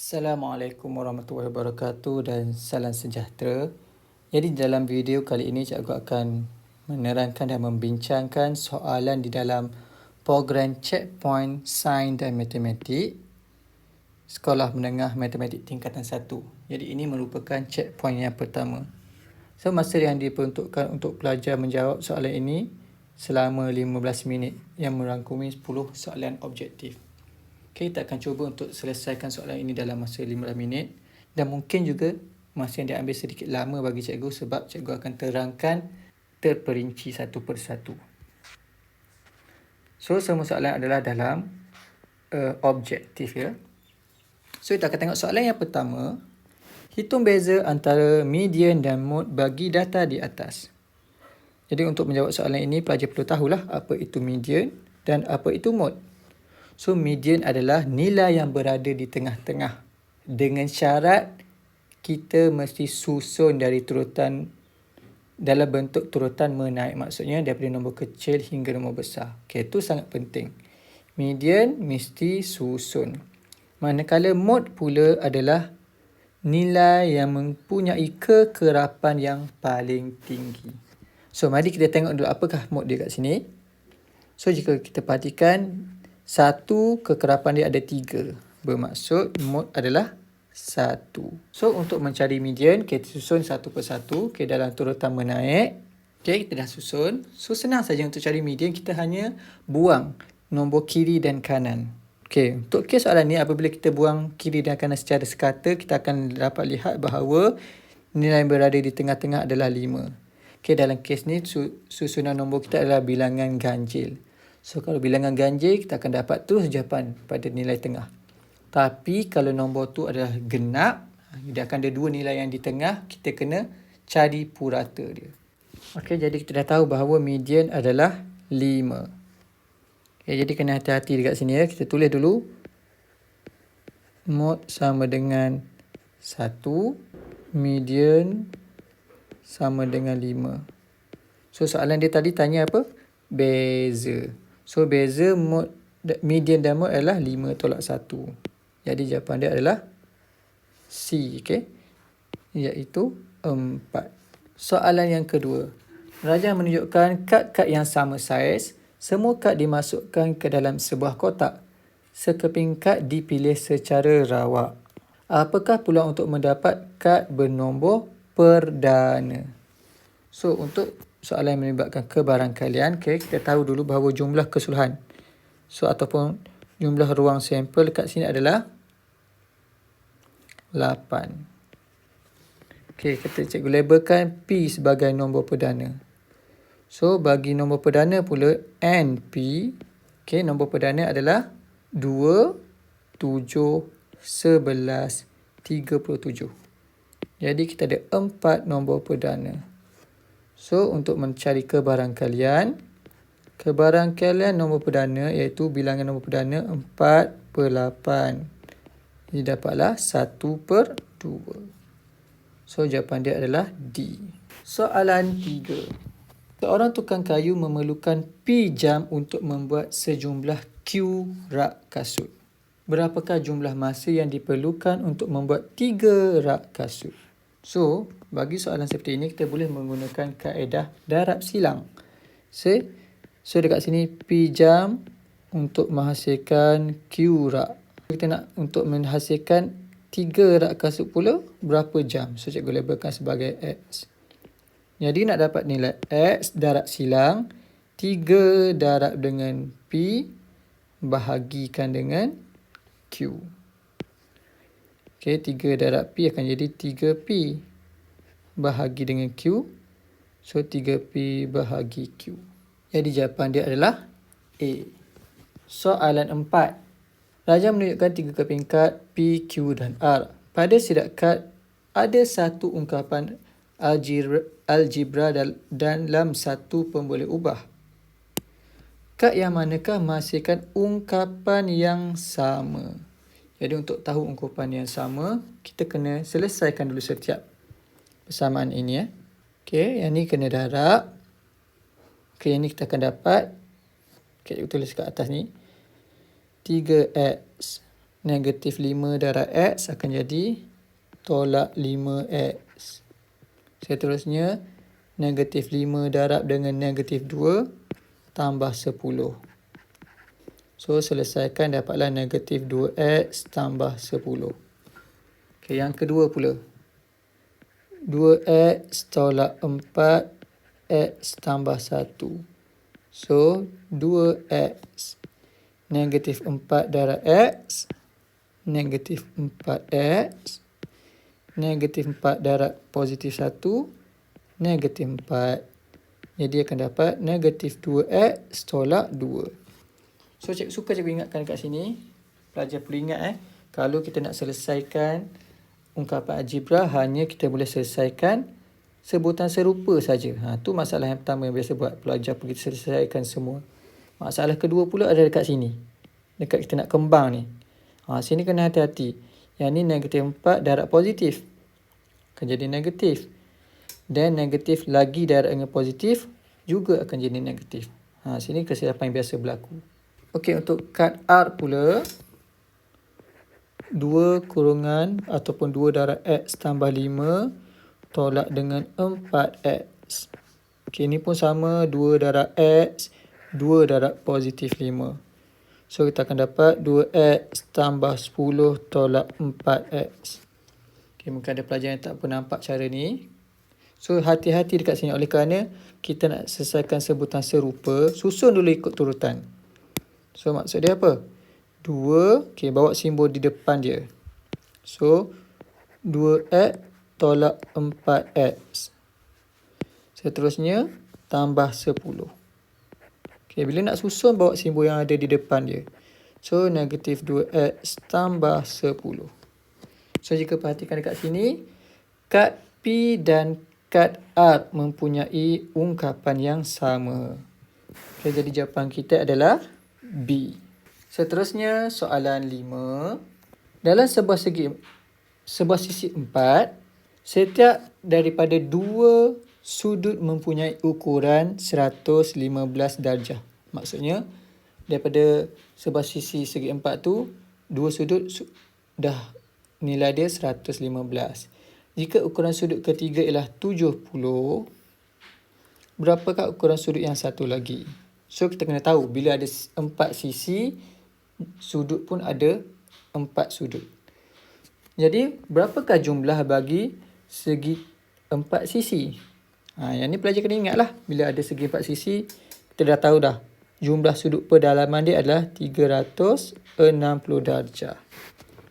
Assalamualaikum warahmatullahi wabarakatuh dan salam sejahtera. Jadi dalam video kali ini cikgu akan menerangkan dan membincangkan soalan di dalam program Checkpoint Sains dan Matematik Sekolah Menengah Matematik Tingkatan 1. Jadi ini merupakan checkpoint yang pertama. So masa yang diperuntukkan untuk pelajar menjawab soalan ini selama 15 minit yang merangkumi 10 soalan objektif. Okay, kita akan cuba untuk selesaikan soalan ini dalam masa 15 minit dan mungkin juga masa yang diambil sedikit lama bagi cikgu sebab cikgu akan terangkan terperinci satu persatu. So, semua soalan adalah dalam objektif ya. So, kita akan tengok soalan yang pertama. Hitung beza antara median dan mode bagi data di atas. Jadi untuk menjawab soalan ini, pelajar perlu tahulah apa itu median dan apa itu mode. So, median adalah nilai yang berada di tengah-tengah. Dengan syarat kita mesti susun dari turutan dalam bentuk turutan menaik. Maksudnya daripada nombor kecil hingga nombor besar. Okay, itu sangat penting. Median mesti susun. Manakala mode pula adalah nilai yang mempunyai kekerapan yang paling tinggi. So, mari kita tengok dulu apakah mode dia kat sini. So, jika kita perhatikan, satu kekerapan dia ada 3. Bermaksud mode adalah 1. So, untuk mencari median, kita susun satu persatu. Okay, dalam turutan menaik. Okay, kita dah susun. So, senang saja untuk cari median. Kita hanya buang nombor kiri dan kanan. Okay, untuk kes soalan ni, apabila kita buang kiri dan kanan secara sekata, kita akan dapat lihat bahawa nilai yang berada di tengah-tengah adalah 5. Okay, dalam kes ni, susunan nombor kita adalah bilangan ganjil. So, kalau bilangan ganjil, kita akan dapat terus jawapan pada nilai tengah. Tapi, kalau nombor tu adalah genap, dia akan ada 2 nilai yang di tengah, kita kena cari purata dia. Okey, jadi kita dah tahu bahawa median adalah 5. Okay, jadi kena hati-hati dekat sini ya. Kita tulis dulu. Mode sama dengan 1. Median sama dengan 5. So, soalan dia tadi tanya apa? Beza. So, beza mode, median dan mode adalah 5 tolak 1. Jadi, jawapan dia adalah C. Okay? Iaitu 4. Soalan yang kedua. Rajah menunjukkan kad-kad yang sama saiz. Semua kad dimasukkan ke dalam sebuah kotak. Sekeping kad dipilih secara rawak. Apakah peluang untuk mendapat kad bernombor perdana? So, untuk soalan yang melibatkan kebarangkalian, okay, kita tahu dulu bahawa jumlah keseluruhan. So, ataupun jumlah ruang sampel kat sini adalah 8. Okay, kita cikgu labelkan P sebagai nombor perdana. So, bagi nombor perdana pula, NP, okay, nombor perdana adalah 2, 7, 11, 37. Jadi, kita ada 4 nombor perdana. So, untuk mencari kebarangkalian nombor perdana iaitu bilangan nombor perdana 4/8. Jadi, dapatlah 1/2. So, jawapan dia adalah D. Soalan 3. Seorang tukang kayu memerlukan P jam untuk membuat sejumlah Q rak kasut. Berapakah jumlah masa yang diperlukan untuk membuat 3 rak kasut? So, bagi soalan seperti ini, kita boleh menggunakan kaedah darab silang. So dekat sini P jam untuk menghasilkan Q rak. Kita nak untuk menghasilkan 3 rak kasut pula, berapa jam? So, cikgu labelkan sebagai X. Jadi, nak dapat nilai X darab silang, 3 darab dengan P, bahagikan dengan Q. Okey, 3 darab P akan jadi 3P. Bahagi dengan Q. So, 3P bahagi Q. Jadi, jawapan dia adalah A. Soalan 4. Rajah menunjukkan 3 keping kad P, Q dan R. Pada sidat kad, ada satu ungkapan algebra dalam satu pemboleh ubah. Kad yang manakah menghasilkan ungkapan yang sama? Jadi untuk tahu ungkapan yang sama, kita kena selesaikan dulu setiap persamaan ini ya. Okey, yang ni kena darab. Okey, yang ni kita akan dapat. Okey, kita tulis kat atas ni. 3X negatif 5 darab X akan jadi tolak 5X. Seterusnya, negatif 5 darab dengan negatif 2 tambah 10. So, selesaikan dapatlah negatif 2X tambah 10. Okay, yang kedua pula. 2X tolak 4, X tambah 1. So, 2X. Negatif 4 darab X. Negatif 4X. Negatif 4 darab positif 1. Negatif 4. Jadi akan dapat negatif 2X tolak 2. So, cikgu ingatkan dekat sini. Pelajar perlu ingat kalau kita nak selesaikan ungkapan algebra, hanya kita boleh selesaikan sebutan serupa saja. Tu masalah yang pertama yang biasa buat. Pelajar pergi selesaikan semua. Masalah kedua pula ada dekat sini. Dekat kita nak kembang ni. Sini kena hati-hati. Yang ni negatif 4 darab positif. Akan jadi negatif. Dan negatif lagi darab dengan positif juga akan jadi negatif. Sini kesilapan yang biasa berlaku. Okey, untuk kad R pula. 2 kurungan ataupun 2 darab X tambah 5 tolak dengan 4X. Okey, ni pun sama. 2 darab X, 2 darab positif 5. So, kita akan dapat 2X tambah 10 tolak 4X. Okey, mungkin ada pelajar yang tak pernah nampak cara ni. So, hati-hati dekat sini. Oleh kerana kita nak selesaikan sebutan serupa, susun dulu ikut turutan. So, maksud dia apa? 2, okay, bawa simbol di depan dia. So, 2X tolak 4X. Seterusnya, tambah 10. Okay, bila nak susun, bawa simbol yang ada di depan dia. So, negatif 2X tambah 10. So, jika perhatikan dekat sini, kad P dan kad R mempunyai ungkapan yang sama. Okay, jadi jawapan kita adalah B. Seterusnya, soalan 5. Dalam sebuah sisi 4, setiap daripada dua sudut mempunyai ukuran 115 darjah. Maksudnya, daripada sebuah sisi segi 4 tu, dua sudut dah nilai dia 115. Jika ukuran sudut ketiga ialah 70, berapakah ukuran sudut yang satu lagi? So, kita kena tahu bila ada 4 sisi, sudut pun ada 4 sudut. Jadi, berapakah jumlah bagi segi 4 sisi? Yang ni pelajar kena ingat lah. Bila ada segi 4 sisi, kita dah tahu dah. Jumlah sudut pendalaman dia adalah 360 darjah.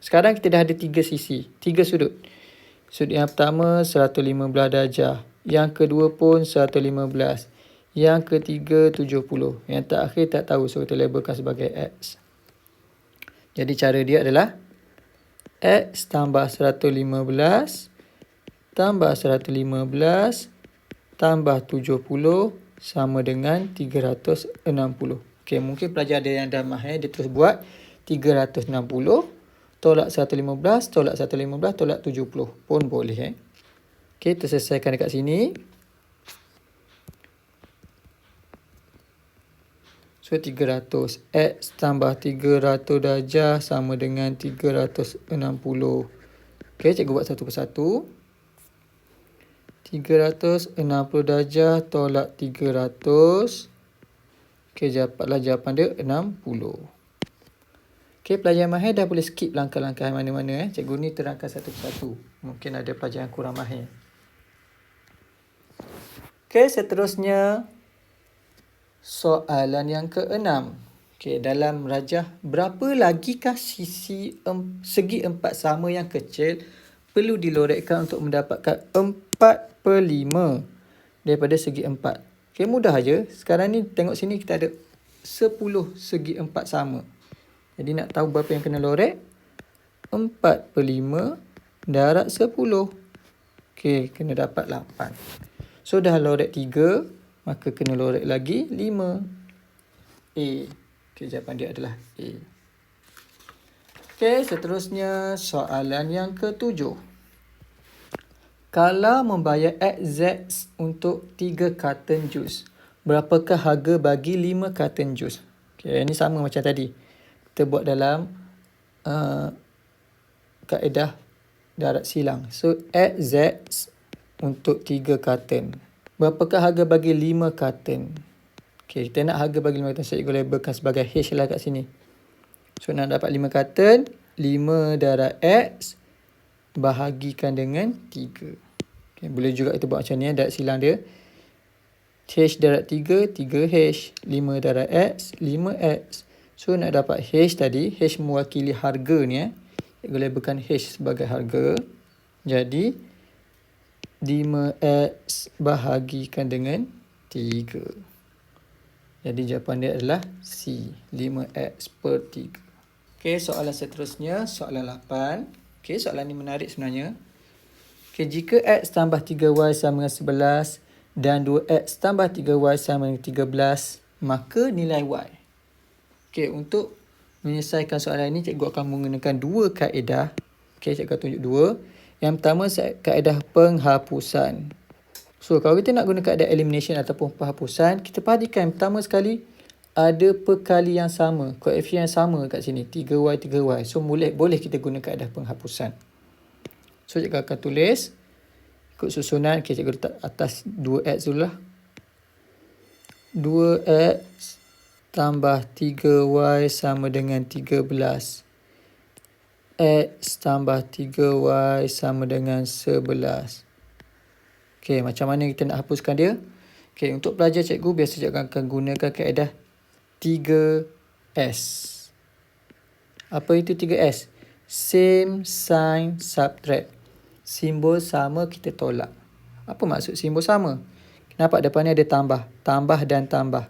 Sekarang kita dah ada 3 sisi, 3 sudut. Sudut yang pertama 115 darjah. Yang kedua pun 115. Yang ketiga 70. Yang terakhir tak tahu, so kita labelkan sebagai X. Jadi cara dia adalah X tambah 115 tambah 115 tambah 70 sama dengan 360. Okey, mungkin pelajar ada yang dah mahir, dia terus buat 360 tolak 115 tolak 115 tolak 70 pun boleh. Okey, kita selesaikan dekat sini. So, 300. X tambah 300 darjah sama dengan 360. Okey, cikgu buat satu persatu. 360 darjah tolak 300. Okey, dapatlah jawapan dia 60. Okey, pelajar mahir dah boleh skip langkah-langkah mana-mana. Cikgu ni terangkan satu persatu. Mungkin ada pelajar yang kurang mahir. Okey, seterusnya soalan yang ke-6. Okey, dalam rajah, berapa lagikah segi 4 sama yang kecil perlu dilorekkan untuk mendapatkan 4/5 daripada segi 4? Okey, mudah aja. Sekarang ni tengok sini kita ada 10 segi 4 sama. Jadi nak tahu berapa yang kena lorek? 4/5 darab 10. Okey, kena dapat 8. So, dah lorek 3. Maka kena lorek lagi 5. A. Okey, jawapan dia adalah A. Okey, seterusnya soalan yang ke-7. Kalau membayar XZ untuk 3 karton jus, berapakah harga bagi 5 karton jus? Okey, ini sama macam tadi. Kita buat dalam kaedah darat silang. So, add Z untuk 3 karton. Berapakah harga bagi 5 karton? Okay, kita nak harga bagi 5 karton. Saya labelkan sebagai H lah kat sini. So, nak dapat 5 karton, 5 darab X bahagikan dengan 3. Okay, boleh juga kita buat macam ni, darat silang dia. H darab 3, 3H. 5 darab X, 5X. So, nak dapat H tadi, H mewakili harga ni. Kita labelkan H sebagai harga. Jadi, 5X bahagikan dengan 3. Jadi, jawapan dia adalah C. 5X per 3. Okey, soalan seterusnya, soalan 8. Okey, soalan ni menarik sebenarnya. Okey, jika X tambah 3Y sama dengan 11 dan 2X tambah 3Y sama dengan 13, maka nilai Y. Okey, untuk menyelesaikan soalan ini, cikgu akan menggunakan 2 kaedah. Okey, cikgu akan tunjuk 2. Yang pertama, kaedah penghapusan. So, kalau kita nak guna kaedah elimination ataupun penghapusan, kita perhatikan pertama sekali ada perkali yang sama, koefisien yang sama kat sini, 3Y, 3Y. So, boleh kita guna kaedah penghapusan. So, cikgu akan tulis ikut susunan. Okay, cikgu letak atas 2X dulu lah. 2X tambah 3Y sama dengan 13. X tambah 3Y sama dengan 11. Okey, macam mana kita nak hapuskan dia? Okey, untuk pelajar cikgu, biasa cikgu akan gunakan kaedah 3S. Apa itu 3S? Same, sign, subtract. Simbol sama, kita tolak. Apa maksud simbol sama? Nampak depan ni ada tambah. Tambah dan tambah.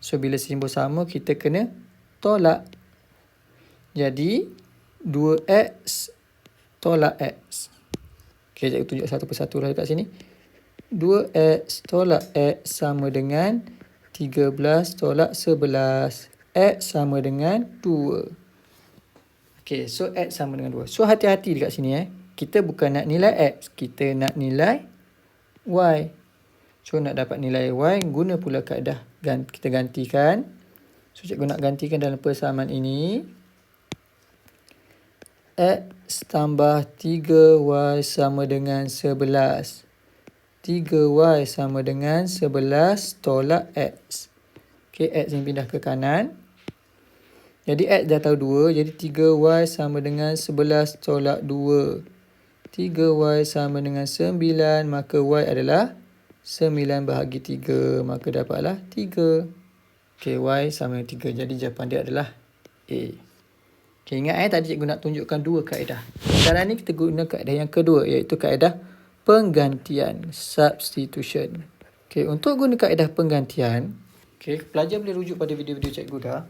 So, bila simbol sama, kita kena tolak. Jadi, 2X tolak X. Okey, cikgu tunjuk satu persatu lah dekat sini. 2X tolak X sama dengan 13 tolak 11. X sama dengan 2. Okey, so X sama dengan 2. So, hati-hati dekat sini. Kita bukan nak nilai X. Kita nak nilai Y. So, nak dapat nilai Y, guna pula kaedah kita gantikan. So, cikgu nak gantikan dalam persamaan ini. X tambah 3Y sama dengan 11. 3Y sama dengan 11 tolak X. Okey, X ni pindah ke kanan. Jadi, X dah tahu 2. Jadi, 3Y sama dengan 11 tolak 2. 3Y sama dengan 9. Maka Y adalah 9 bahagi 3. Maka dapatlah 3. Okey, Y sama dengan 3. Jadi, jawapan dia adalah A. Okey, ingat tadi cikgu nak tunjukkan 2 kaedah. Sekarang ni kita guna kaedah yang kedua, iaitu kaedah penggantian, substitution. Okey, untuk guna kaedah penggantian, okey, pelajar boleh rujuk pada video-video cikgu dah.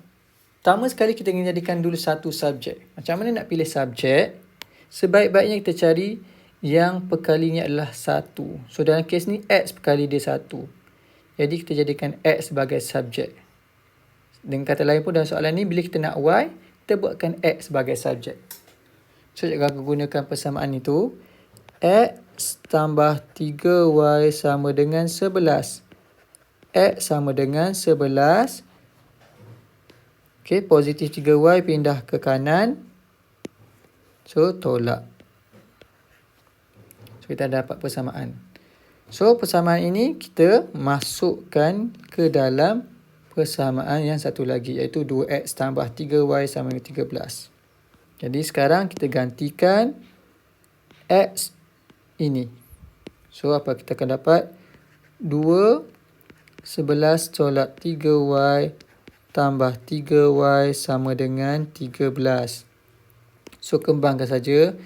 Pertama sekali kita kena jadikan dulu satu subjek. Macam mana nak pilih subjek? Sebaik-baiknya kita cari yang perkalinya adalah 1. So, dalam kes ni, X perkali dia 1. Jadi, kita jadikan X sebagai subjek. Dengan kata lain pun dalam soalan ni, bila kita nak Y, kita buatkan X sebagai subjek. So, cikgu akan gunakan persamaan itu. X tambah 3Y sama dengan 11. X sama dengan 11. Okey, positif 3Y pindah ke kanan. So, tolak. So, kita dapat persamaan. So, persamaan ini kita masukkan ke dalam persamaan yang satu lagi, iaitu 2X tambah 3Y sama dengan 13. Jadi, sekarang kita gantikan X ini. So, apa kita akan dapat? 2, 11 tolak 3Y tambah 3Y sama dengan 13. So, kembangkan saja.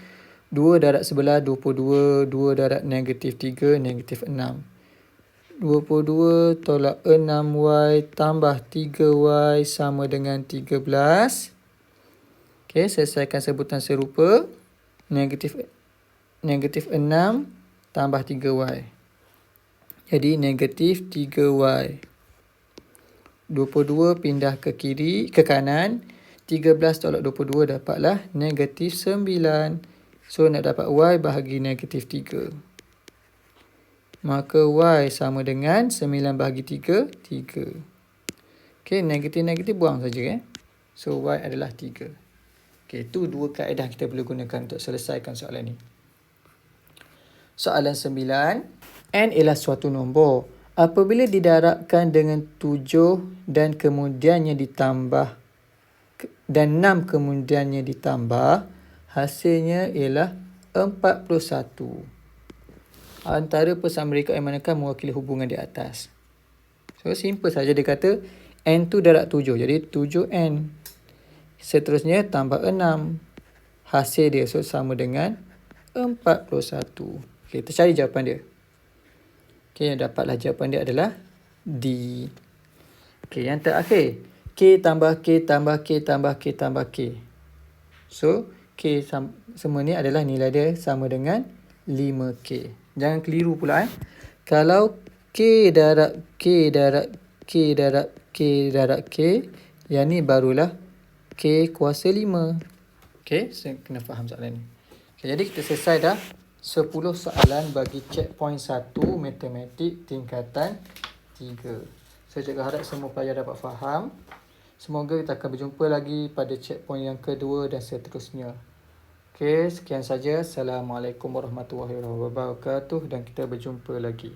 2 darab 11, 22. 2 darab negatif 3, negatif 6. 22 tolak 6Y tambah 3Y sama dengan 13. Okey, selesaikan sebutan serupa. Negatif 6 tambah 3Y. Jadi, negatif 3Y. 22 pindah ke kiri, ke kanan. 13 tolak 22 dapatlah negatif 9. So, nak dapat Y bahagi negatif 3. Maka Y sama dengan 9 bahagi 3, 3. Okey, negatif-negatif buang saja. So, Y adalah 3. Okey, itu dua kaedah kita boleh gunakan untuk selesaikan soalan ni. Soalan 9. N ialah suatu nombor. Apabila didarabkan dengan 7 dan kemudiannya ditambah dan 6 kemudiannya ditambah, hasilnya ialah 41. Antara persamaan mereka yang manakah mewakili hubungan di atas? So, simple saja. Dia kata N tu darab 7. Jadi 7N. Seterusnya tambah 6. Hasil dia so sama dengan 41. Okay, kita cari jawapan dia. Okay, yang dapatlah jawapan dia adalah D. Okay, yang terakhir. K tambah K tambah K tambah K tambah K. So, K semua ni adalah nilai dia sama dengan 5K. Jangan keliru pula. Kalau K darab K darab K darab K darab K, yang ni barulah K kuasa 5. Okay, saya kena faham soalan ni. Okay, jadi kita selesai dah 10 soalan bagi checkpoint 1 matematik tingkatan 3. Saya juga harap semua pelajar dapat faham. Semoga kita akan berjumpa lagi pada checkpoint yang kedua dan seterusnya. Okay, sekian saja. Assalamualaikum warahmatullahi wabarakatuh dan kita berjumpa lagi.